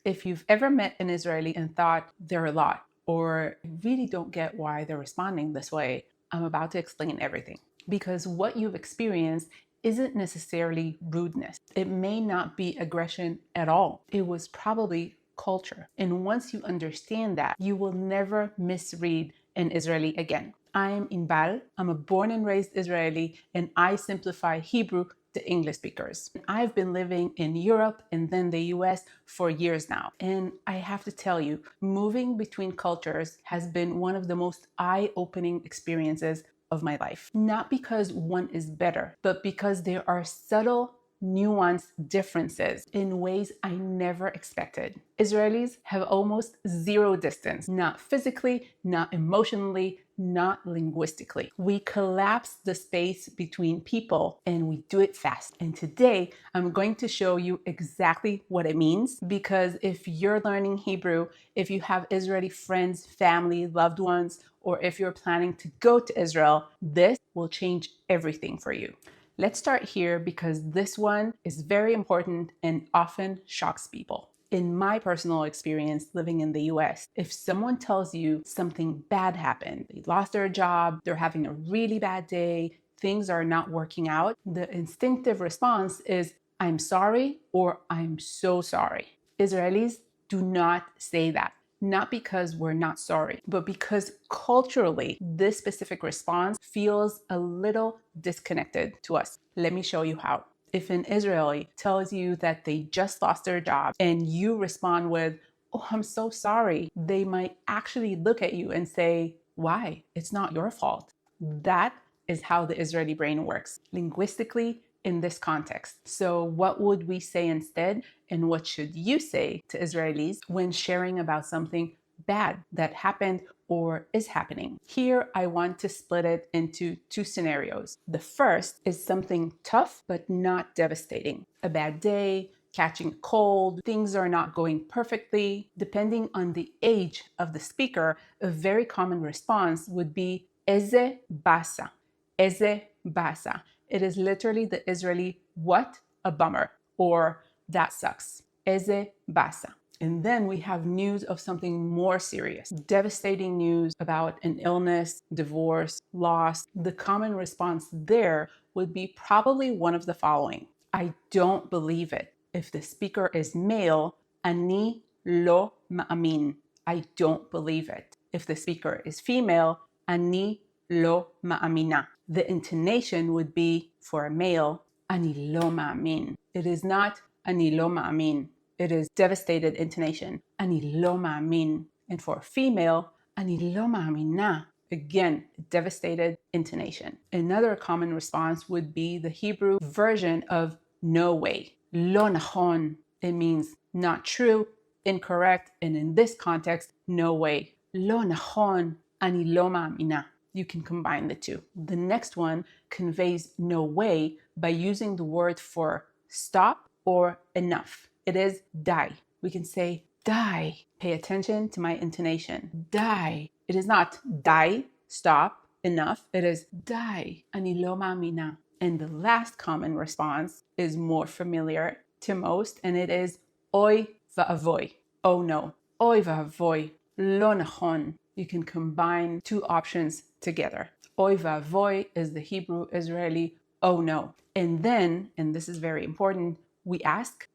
If you've ever met an Israeli and thought they're a lot, or really don't get why they're responding this way, I'm about to explain everything. Because what you've experienced isn't necessarily rudeness. It may not be aggression at all. It was probably culture. And once you understand that, you will never misread an Israeli again. I'm Inbal. I'm a born and raised Israeli, and I simplify Hebrew to English speakers. I've been living in Europe and then the US for years now. And I have to tell you, moving between cultures has been one of the most eye-opening experiences of my life. Not because one is better, but because there are subtle, nuanced differences in ways I never expected. Israelis have almost zero distance, not physically, not emotionally, not linguistically. We collapse the space between people and we do it fast. And today I'm going to show you exactly what it means, because if you're learning Hebrew, if you have Israeli friends, family, loved ones, or if you're planning to go to Israel, this will change everything for you. Let's start here because this one is very important and often shocks people. In my personal experience living in the US, if someone tells you something bad happened, they lost their job, they're having a really bad day, things are not working out, the instinctive response is, I'm sorry or I'm so sorry. Israelis do not say that. Not because we're not sorry, but because culturally, this specific response feels a little disconnected to us. Let me show you how. If an Israeli tells you that they just lost their job and you respond with, oh, I'm so sorry, they might actually look at you and say, why? It's not your fault. That is how the Israeli brain works, linguistically, in this context. So what would we say instead? And what should you say to Israelis when sharing about something bad that happened or is happening? Here, I want to split it into two scenarios. The first is something tough, but not devastating. A bad day, catching a cold, things are not going perfectly. Depending on the age of the speaker, a very common response would be, Eze basa. Eze basa. It is literally the Israeli, what a bummer, or that sucks. Eze basa. And then we have news of something more serious, devastating news about an illness, divorce, loss. The common response there would be probably one of the following. I don't believe it. If the speaker is male, ani lo ma'amin. I don't believe it. If the speaker is female, ani lo ma'amina. The intonation would be, for a male, ani lo ma'amin. It is not ani lo ma'amin. It is devastated intonation, ani lo ma'amin. And for a female, ani lo ma'amina. Again, devastated intonation. Another common response would be the Hebrew version of no way. Lo nachon. It means not true, incorrect, and in this context, no way. Lo nachon, ani lo ma'amina. You can combine the two. The next one conveys no way by using the word for stop or enough. It is die. We can say die. Pay attention to my intonation. Die. It is not die, stop, enough. It is die. Ani lo ma'amina. And the last common response is more familiar to most, and it is oy va'avoy. Oh no. Oy va'avoy. Lo nachon. You can combine two options together. Oy va'avoy is the Hebrew Israeli oh no. And then, and this is very important, we ask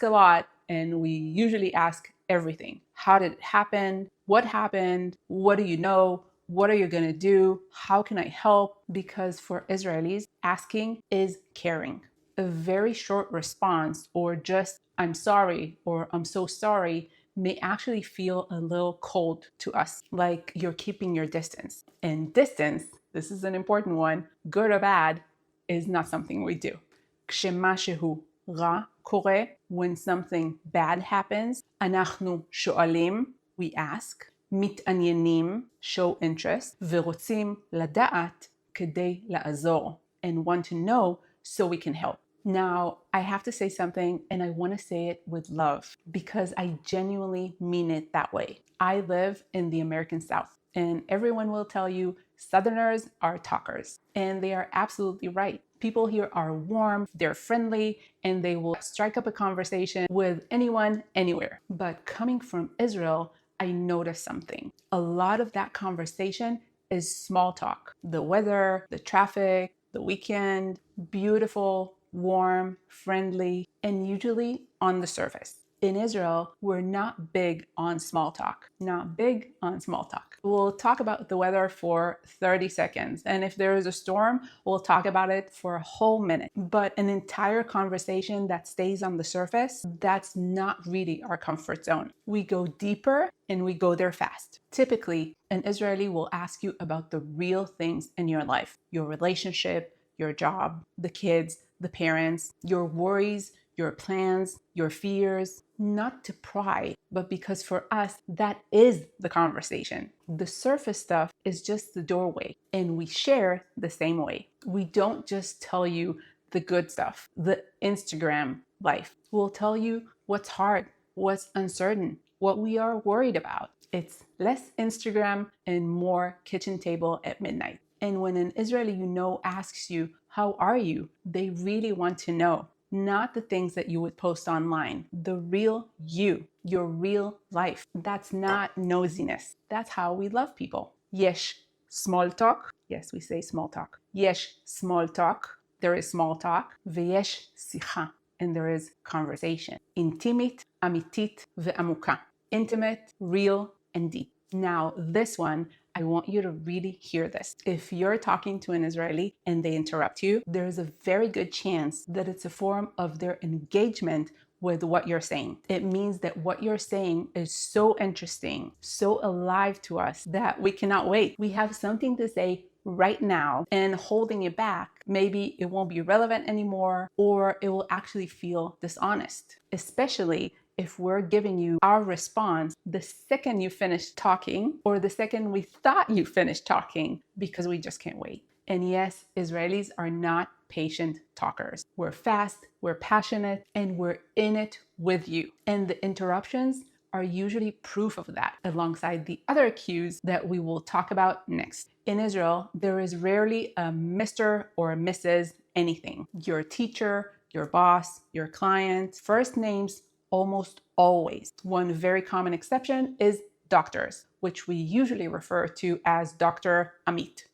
a lot, and we usually ask everything. How did it happen? What happened? What do you know? What are you going to do? How can I help? Because for Israelis, asking is caring. A very short response, or just I'm sorry or I'm so sorry, may actually feel a little cold to us, like you're keeping your distance. And distance, this is an important one, good or bad, is not something we do. כשמשהו רע קורה, when something bad happens, אנחנו שואלים, we ask, מתעניינים, show interest, ורוצים לדעת כדי לעזור, and want to know so we can help. Now, I have to say something, and I want to say it with love because I genuinely mean it that way. I live in the American South, and everyone will tell you Southerners are talkers, and they are absolutely right. People here are warm, they're friendly, and they will strike up a conversation with anyone, anywhere. But coming from Israel, I noticed something. A lot of that conversation is small talk. The weather, the traffic, the weekend, beautiful, warm, friendly, and usually on the surface. In Israel, we're not big on small talk. Not big on small talk. We'll talk about the weather for 30 seconds. And if there is a storm, we'll talk about it for a whole minute. But an entire conversation that stays on the surface, that's not really our comfort zone. We go deeper and we go there fast. Typically, an Israeli will ask you about the real things in your life, your relationship, your job, the kids, the parents, your worries, your plans, your fears, not to pry, but because for us, that is the conversation. The surface stuff is just the doorway, and we share the same way. We don't just tell you the good stuff, the Instagram life. We'll tell you what's hard, what's uncertain, what we are worried about. It's less Instagram and more kitchen table at midnight. And when an Israeli you know asks you, how are you? They really want to know. Not the things that you would post online, the real you, your real life. That's not nosiness. That's how we love people. Yesh small talk. Yes, we say small talk. Yesh small talk. There is small talk. Veyesh sicha. And there is conversation. Intimit, amitit, ve'amuka. Intimate, real, and deep. Now, this one, I want you to really hear this. If you're talking to an Israeli and they interrupt you, there's a very good chance that it's a form of their engagement with what you're saying. It means that what you're saying is so interesting, so alive to us that we cannot wait. We have something to say right now, and holding it back, maybe it won't be relevant anymore, or it will actually feel dishonest, especially if we're giving you our response the second you finish talking or the second we thought you finished talking, because we just can't wait. And yes, Israelis are not patient talkers. We're fast, we're passionate, and we're in it with you. And the interruptions are usually proof of that, alongside the other cues that we will talk about next. In Israel, there is rarely a Mr. or a Mrs. anything. Your teacher, your boss, your client, first names almost always. One very common exception is doctors, which we usually refer to as Dr. Amit.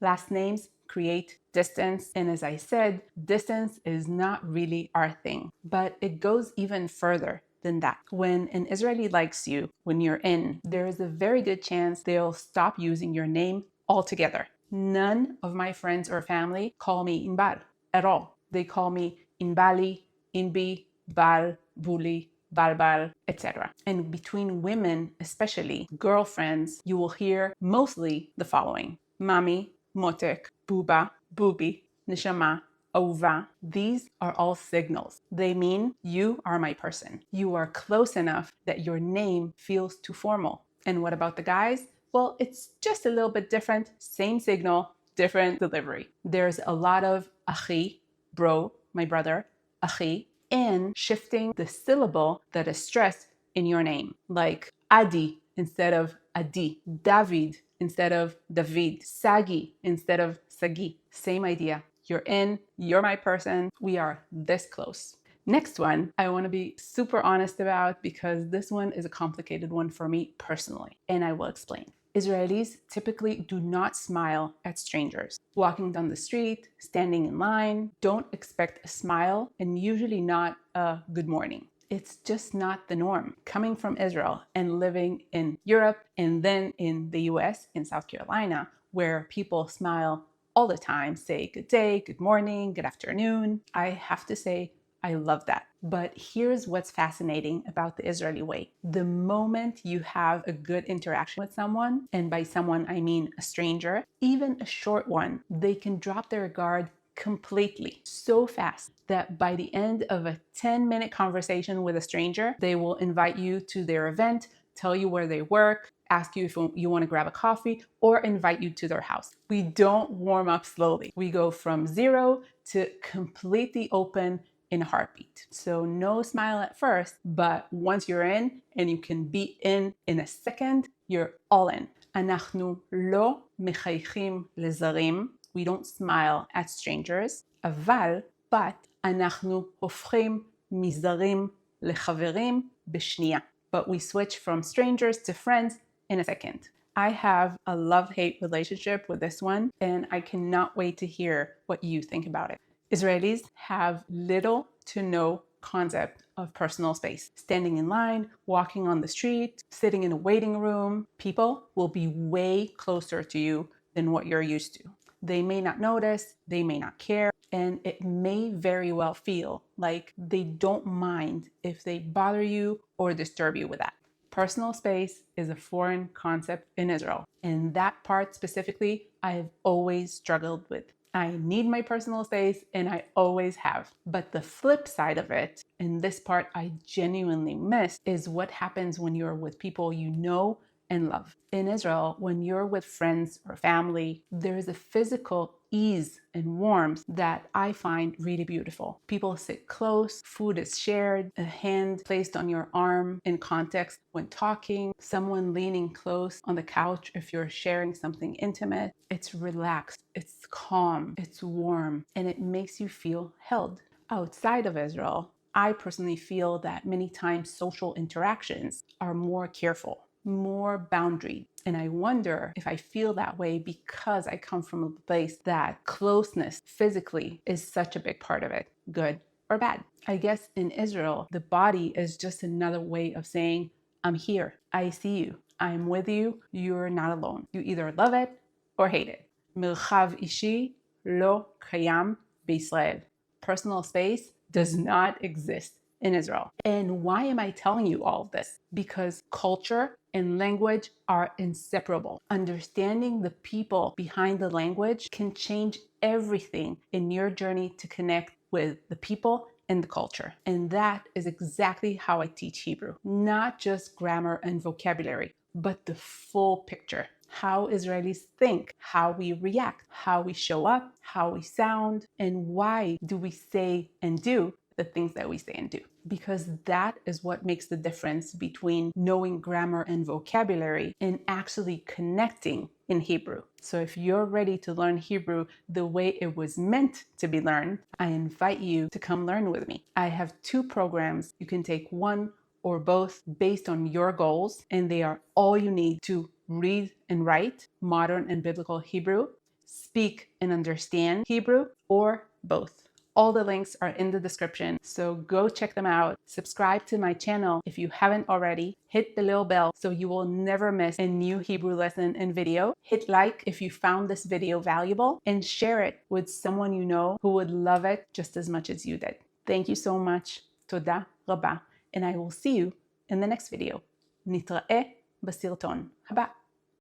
Last names create distance, and as I said, distance is not really our thing, but it goes even further than that. When an Israeli likes you, when you're in, there is a very good chance they'll stop using your name altogether. None of my friends or family call me Inbal at all. They call me Inbali, Inbi, Bal, Buli, Balbal, etc. And between women, especially girlfriends, you will hear mostly the following: Mami, Motek, Buba, Bubi, Nishama, Ova. These are all signals. They mean you are my person. You are close enough that your name feels too formal. And what about the guys? Well, it's just a little bit different. Same signal, different delivery. There's a lot of achi, bro, my brother, achi, and shifting the syllable that is stressed in your name, like Adi instead of Adi, David instead of David, Sagi instead of Sagi. Same idea. You're in, you're my person, we are this close. Next one, I want to be super honest about, because this one is a complicated one for me personally, and I will explain. Israelis typically do not smile at strangers. Walking down the street, standing in line, don't expect a smile, and usually not a good morning. It's just not the norm. Coming from Israel and living in Europe and then in the US, in South Carolina, where people smile all the time, say good day, good morning, good afternoon, I have to say, I love that. But here's what's fascinating about the Israeli way. The moment you have a good interaction with someone, and by someone I mean a stranger, even a short one, they can drop their guard completely so fast that by the end of a 10-minute conversation with a stranger, they will invite you to their event, tell you where they work, ask you if you want to grab a coffee, or invite you to their house. We don't warm up slowly. We go from zero to completely open in a heartbeat. So no smile at first, but once you're in, and you can be in a second, you're all in. אנחנו לא מחייכים לזרים. we don't smile at strangers. but, אנחנו הופכים מזרים לחברים בשנייה. But we switch from strangers to friends in a second. I have a love-hate relationship with this one, and I cannot wait to hear what you think about it. Israelis have little to no concept of personal space. Standing in line, walking on the street, sitting in a waiting room, people will be way closer to you than what you're used to. They may not notice, they may not care, and it may very well feel like they don't mind if they bother you or disturb you with that. Personal space is a foreign concept in Israel, and that part specifically, I have always struggled with. I need my personal space, and I always have. But the flip side of it, and this part I genuinely miss, is what happens when you're with people you know and love. In Israel, when you're with friends or family, there is a physical ease and warmth that I find really beautiful. People sit close, food is shared, a hand placed on your arm in context when talking, someone leaning close on the couch if you're sharing something intimate. It's relaxed, it's calm, it's warm, and it makes you feel held. Outside of Israel, I personally feel that many times social interactions are more careful, more boundary. And I wonder if I feel that way because I come from a place that closeness physically is such a big part of it, good or bad. I guess in Israel, the body is just another way of saying, I'm here, I see you, I'm with you, you're not alone. You either love it or hate it. מרחב אישי לא קיים בישראל. Personal space does not exist in Israel. And why am I telling you all of this? Because culture and language are inseparable. Understanding the people behind the language can change everything in your journey to connect with the people and the culture. And that is exactly how I teach Hebrew. Not just grammar and vocabulary, but the full picture. How Israelis think, how we react, how we show up, how we sound, and why do we say and do the things that we say and do. Because that is what makes the difference between knowing grammar and vocabulary and actually connecting in Hebrew. So if you're ready to learn Hebrew the way it was meant to be learned, I invite you to come learn with me. I have 2 programs. You can take one or both based on your goals, and they are all you need to read and write modern and biblical Hebrew, speak and understand Hebrew, or both. All the links are in the description, so go check them out. Subscribe to my channel if you haven't already. Hit the little bell so you will never miss a new Hebrew lesson and video. Hit like if you found this video valuable, and share it with someone you know who would love it just as much as you did. Thank you so much. Toda rabba. And I will see you in the next video. נתראה בסרטון הבא.